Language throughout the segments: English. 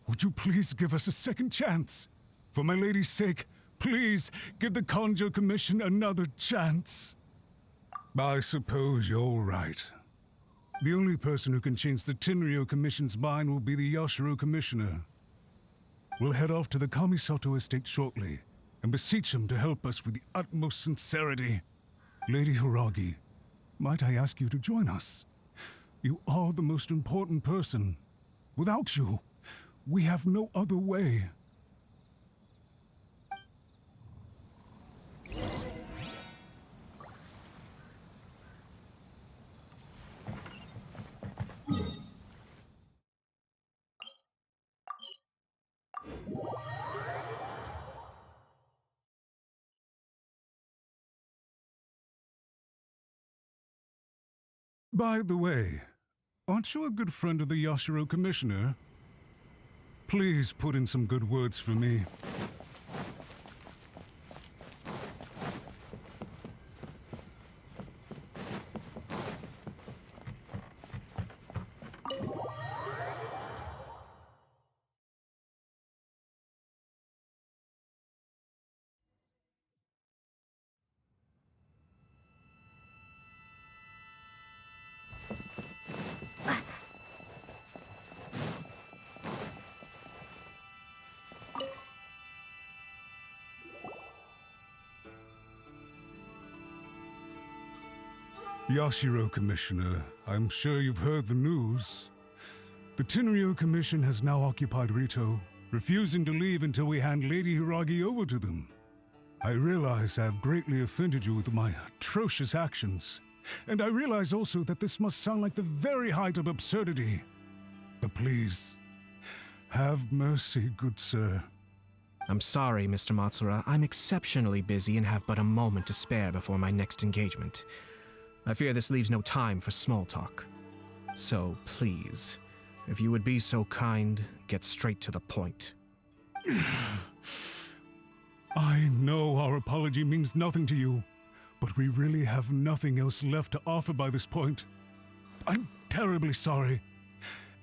would you please give us a second chance? For my lady's sake, please give the Conjo Commission another chance. I suppose you're right. The only person who can change the Tenryo Commission's mind will be the Yashiro Commissioner. We'll head off to the Kamisato estate shortly and beseech him to help us with the utmost sincerity. Lady Hiragi, might I ask you to join us? You are the most important person. Without you, we have no other way. By the way, aren't you a good friend of the Yashiro Commissioner? Please put in some good words for me. Yashiro Commissioner, I'm sure you've heard the news. The Tenryo Commission has now occupied Rito, refusing to leave until we hand Lady Hiragi over to them. I realize I have greatly offended you with my atrocious actions, and I realize also that this must sound like the very height of absurdity. But please, have mercy, good sir. I'm sorry, Mr. Matsura. I'm exceptionally busy and have but a moment to spare before my next engagement. I fear this leaves no time for small talk. So, please, if you would be so kind, get straight to the point. I know our apology means nothing to you, but we really have nothing else left to offer by this point. I'm terribly sorry.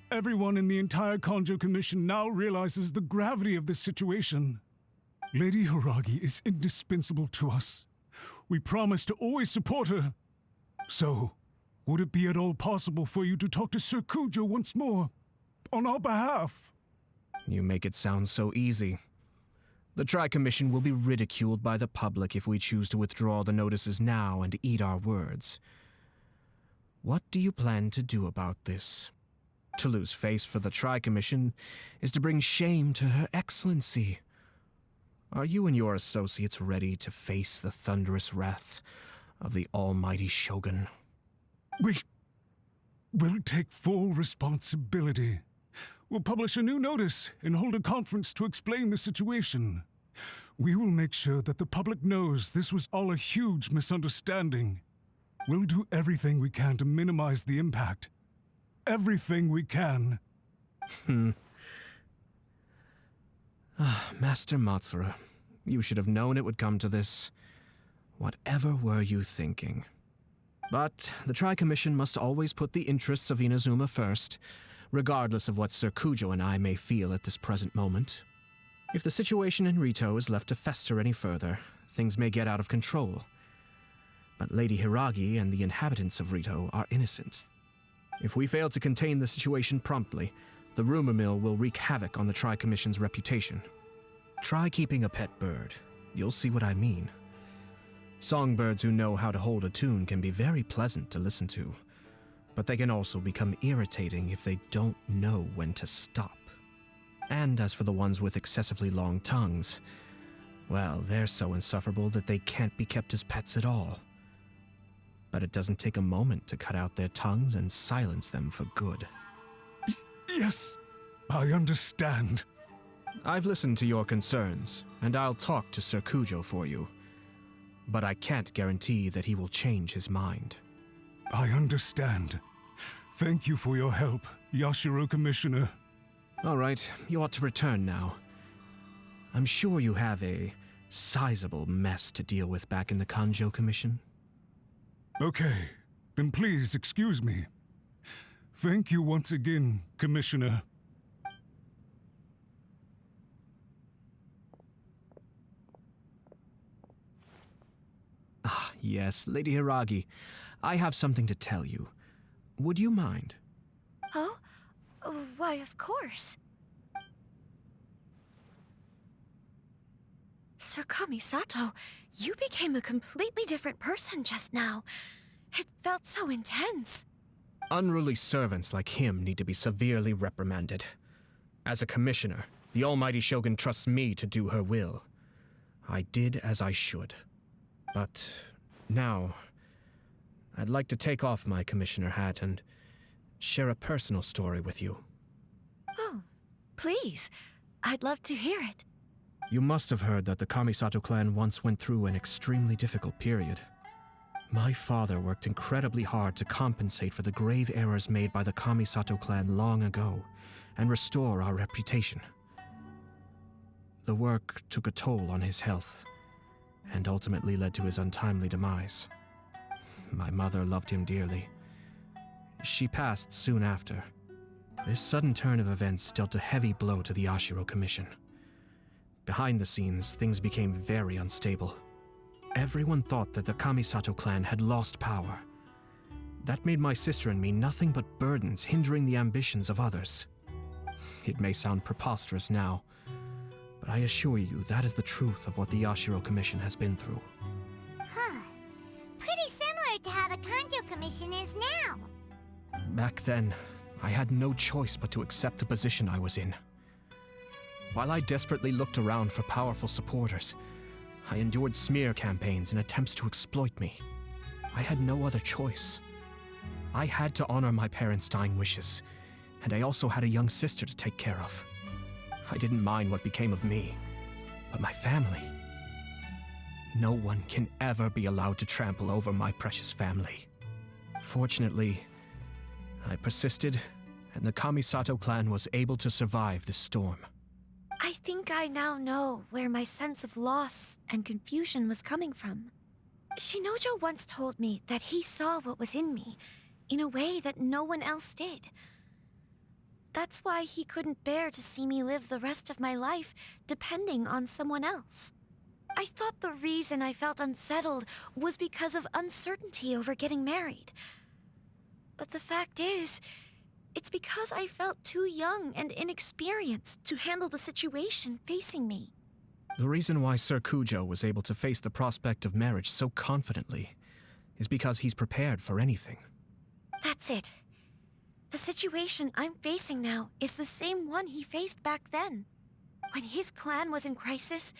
Everyone in the entire Conjo Commission now realizes the gravity of this situation. Lady Hiragi is indispensable to us. We promise to always support her. So, would it be at all possible for you to talk to Sir Kujo once more, on our behalf? You make it sound so easy. The Tri-Commission will be ridiculed by the public if we choose to withdraw the notices now and eat our words. What do you plan to do about this? To lose face for the Tri-Commission is to bring shame to Her Excellency. Are you and your associates ready to face the thunderous wrath of the almighty Shogun? We'll take full responsibility. We'll publish a new notice and hold a conference to explain the situation. We will make sure that the public knows this was all a huge misunderstanding. We'll do everything we can to minimize the impact. Everything we can. Master Matsura, you should have known it would come to this. Whatever were you thinking? But the Tri-Commission must always put the interests of Inazuma first, regardless of what Sir Kujo and I may feel at this present moment. If the situation in Rito is left to fester any further, things may get out of control. But Lady Hiragi and the inhabitants of Rito are innocent. If we fail to contain the situation promptly, the rumor mill will wreak havoc on the Tri-Commission's reputation. Try keeping a pet bird. You'll see what I mean. Songbirds who know how to hold a tune can be very pleasant to listen to, but they can also become irritating if they don't know when to stop. And as for the ones with excessively long tongues, well, they're so insufferable that they can't be kept as pets at all. But it doesn't take a moment to cut out their tongues and silence them for good. Yes, I understand. I've listened to your concerns, and I'll talk to Sir Kujo for you. But I can't guarantee that he will change his mind. I understand. Thank you for your help, Yashiro Commissioner. All right, you ought to return now. I'm sure you have a sizable mess to deal with back in the Conjo Commission. Okay, then please excuse me. Thank you once again, Commissioner. Yes, Lady Hiragi, I have something to tell you. Would you mind? Oh? Why, of course. Sir Kamisato, you became a completely different person just now. It felt so intense. Unruly servants like him need to be severely reprimanded. As a commissioner, the almighty Shogun trusts me to do her will. I did as I should. But now, I'd like to take off my commissioner hat and share a personal story with you. Oh, please. I'd love to hear it. You must have heard that the Kamisato clan once went through an extremely difficult period. My father worked incredibly hard to compensate for the grave errors made by the Kamisato clan long ago and restore our reputation. The work took a toll on his health and ultimately led to his untimely demise. My mother loved him dearly. She passed soon after. This sudden turn of events dealt a heavy blow to the Ashiro Commission. Behind the scenes, things became very unstable. Everyone thought that the Kamisato clan had lost power. That made my sister and me nothing but burdens hindering the ambitions of others. It may sound preposterous now, but I assure you that is the truth of what the Ashiro Commission has been through. Huh. Pretty similar to how the Kanjo Commission is now. Back then, I had no choice but to accept the position I was in. While I desperately looked around for powerful supporters, I endured smear campaigns and attempts to exploit me. I had no other choice. I had to honor my parents' dying wishes, and I also had a young sister to take care of. I didn't mind what became of me, but my family. No one can ever be allowed to trample over my precious family. Fortunately, I persisted, and the Kamisato clan was able to survive this storm. I think I now know where my sense of loss and confusion was coming from. Shinojo once told me that he saw what was in me in a way that no one else did. That's why he couldn't bear to see me live the rest of my life depending on someone else. I thought the reason I felt unsettled was because of uncertainty over getting married. But the fact is, it's because I felt too young and inexperienced to handle the situation facing me. The reason why Sir Kujo was able to face the prospect of marriage so confidently is because he's prepared for anything. That's it. The situation I'm facing now is the same one he faced back then. When his clan was in crisis,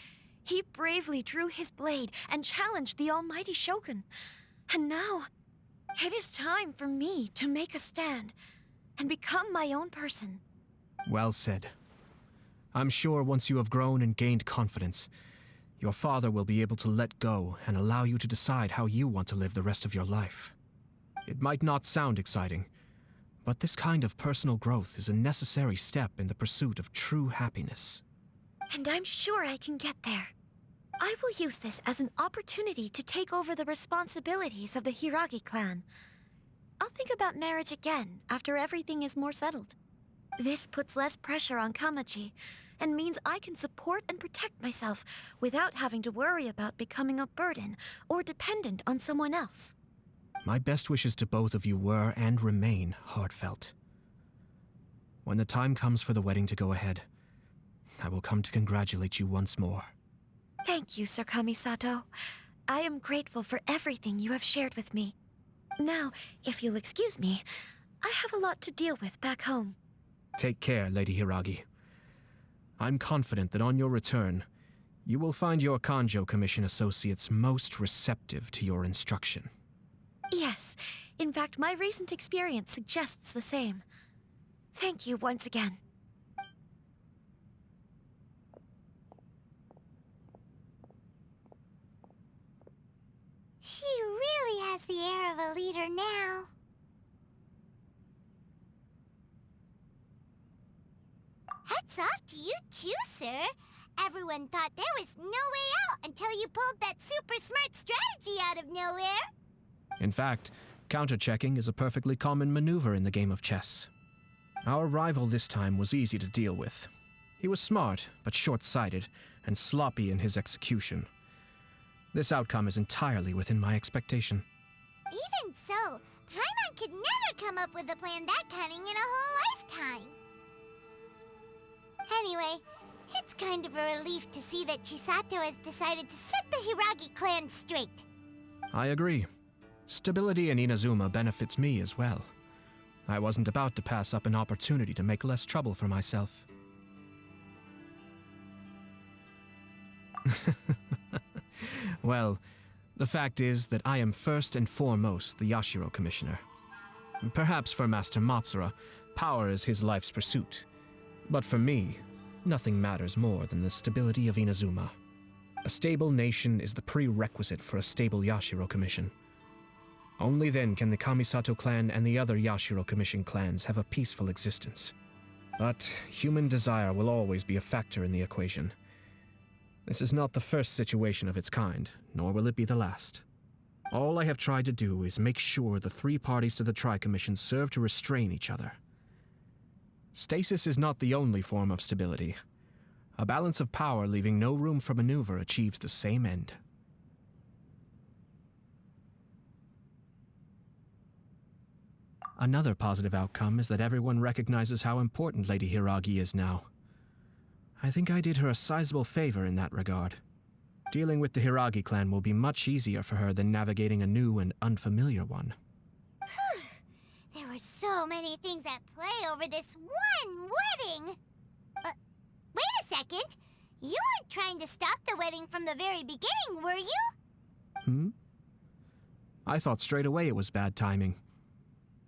he bravely drew his blade and challenged the almighty Shogun. And now, it is time for me to make a stand and become my own person. Well said. I'm sure once you have grown and gained confidence, your father will be able to let go and allow you to decide how you want to live the rest of your life. It might not sound exciting, but this kind of personal growth is a necessary step in the pursuit of true happiness. And I'm sure I can get there. I will use this as an opportunity to take over the responsibilities of the Hiragi clan. I'll think about marriage again after everything is more settled. This puts less pressure on Kamachi, and means I can support and protect myself without having to worry about becoming a burden or dependent on someone else. My best wishes to both of you were and remain heartfelt. When the time comes for the wedding to go ahead, I will come to congratulate you once more. Thank you, Sir Kamisato. I am grateful for everything you have shared with me. Now, if you'll excuse me, I have a lot to deal with back home. Take care, Lady Hiragi. I'm confident that on your return, you will find your Kanjo Commission associates most receptive to your instruction. Yes, in fact, my recent experience suggests the same. Thank you once again. She really has the air of a leader now. Hats off to you too, sir. Everyone thought there was no way out until you pulled that super smart strategy out of nowhere. In fact, counter-checking is a perfectly common maneuver in the game of chess. Our rival this time was easy to deal with. He was smart, but short-sighted, and sloppy in his execution. This outcome is entirely within my expectation. Even so, Paimon could never come up with a plan that cunning in a whole lifetime. Anyway, it's kind of a relief to see that Chisato has decided to set the Hiragi clan straight. I agree. Stability in Inazuma benefits me as well. I wasn't about to pass up an opportunity to make less trouble for myself. Well, the fact is that I am first and foremost the Yashiro Commissioner. Perhaps for Master Matsura, power is his life's pursuit. But for me, nothing matters more than the stability of Inazuma. A stable nation is the prerequisite for a stable Yashiro Commission. Only then can the Kamisato clan and the other Yashiro Commission clans have a peaceful existence. But human desire will always be a factor in the equation. This is not the first situation of its kind, nor will it be the last. All I have tried to do is make sure the three parties to the Tri-Commission serve to restrain each other. Stasis is not the only form of stability. A balance of power leaving no room for maneuver achieves the same end. Another positive outcome is that everyone recognizes how important Lady Hiragi is now. I think I did her a sizable favor in that regard. Dealing with the Hiragi clan will be much easier for her than navigating a new and unfamiliar one. There were so many things at play over this one wedding! Wait a second! You weren't trying to stop the wedding from the very beginning, were you? I thought straight away it was bad timing.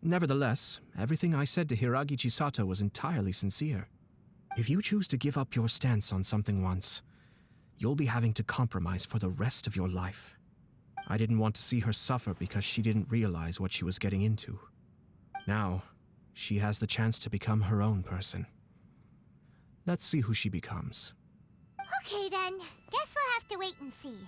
Nevertheless, everything I said to Hiragi Chisato was entirely sincere. If you choose to give up your stance on something once, you'll be having to compromise for the rest of your life. I didn't want to see her suffer because she didn't realize what she was getting into. Now, she has the chance to become her own person. Let's see who she becomes. Okay then, guess we'll have to wait and see.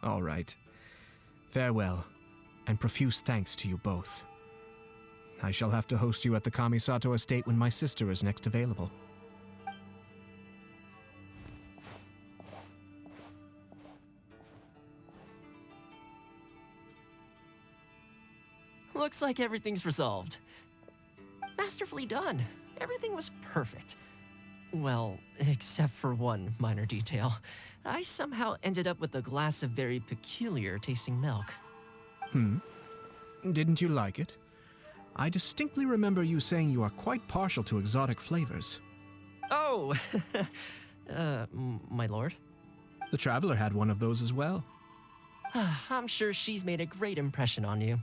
All right. Farewell, and profuse thanks to you both. I shall have to host you at the Kamisato estate when my sister is next available. Looks like everything's resolved. Masterfully done. Everything was perfect. Well, except for one minor detail. I somehow ended up with a glass of very peculiar tasting milk. Didn't you like it? I distinctly remember you saying you are quite partial to exotic flavors. Oh, my lord. The Traveler had one of those as well. I'm sure she's made a great impression on you.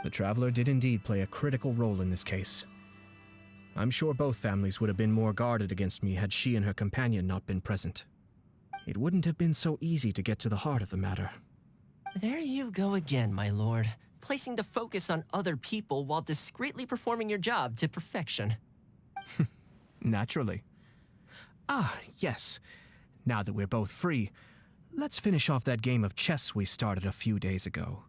The Traveler did indeed play a critical role in this case. I'm sure both families would have been more guarded against me had she and her companion not been present. It wouldn't have been so easy to get to the heart of the matter. There you go again, my lord. Placing the focus on other people while discreetly performing your job to perfection. Naturally. Ah, yes. Now that we're both free, let's finish off that game of chess we started a few days ago.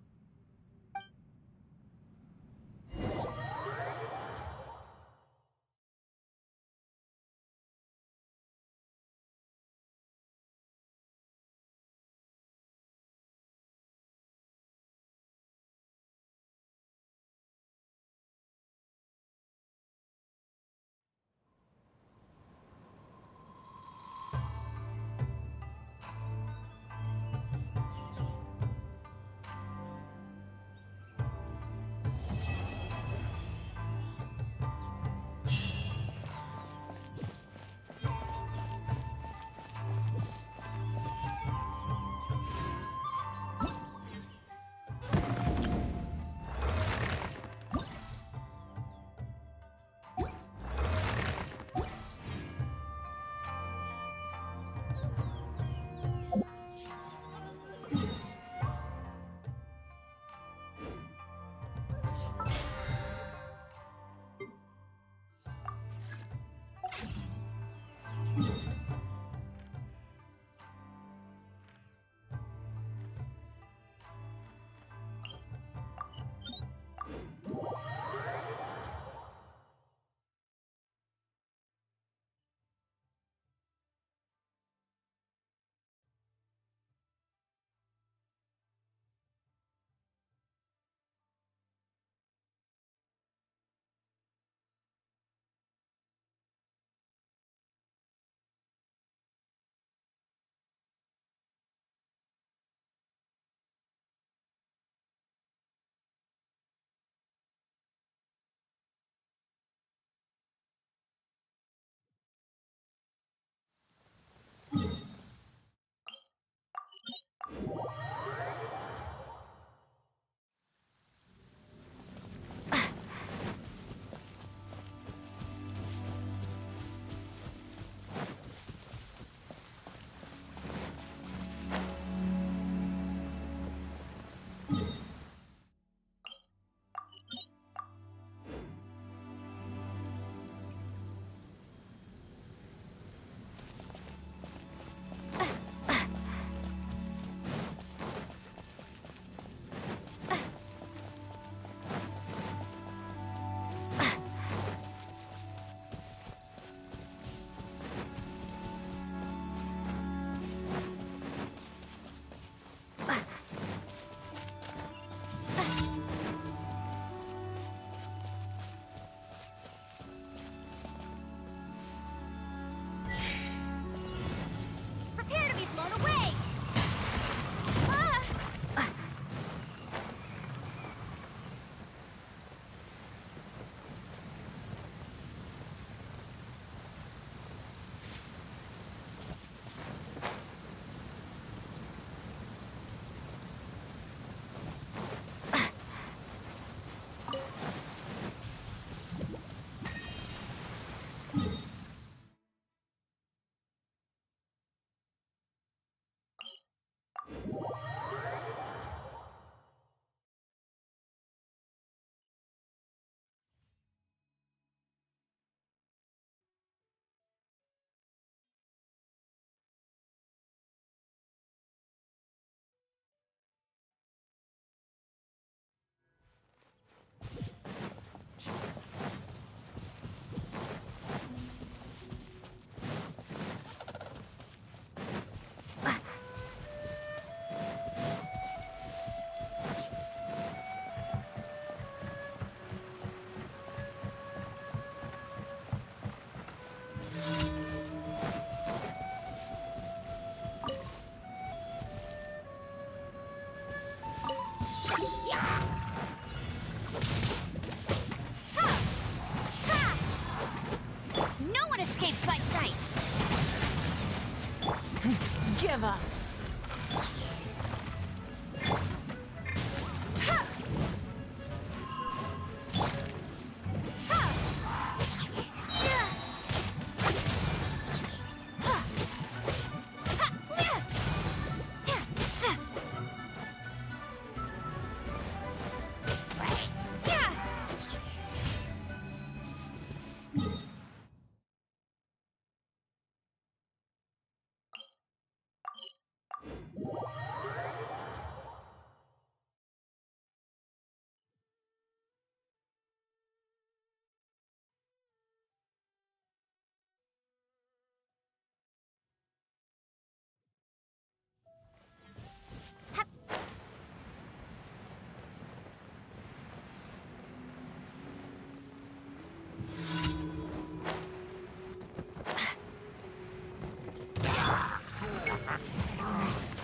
never.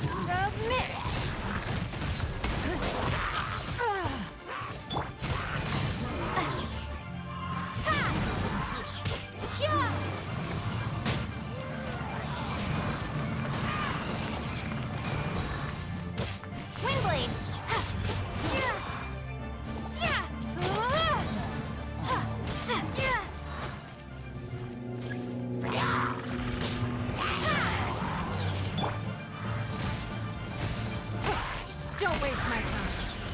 Submit! Windblade! Don't waste my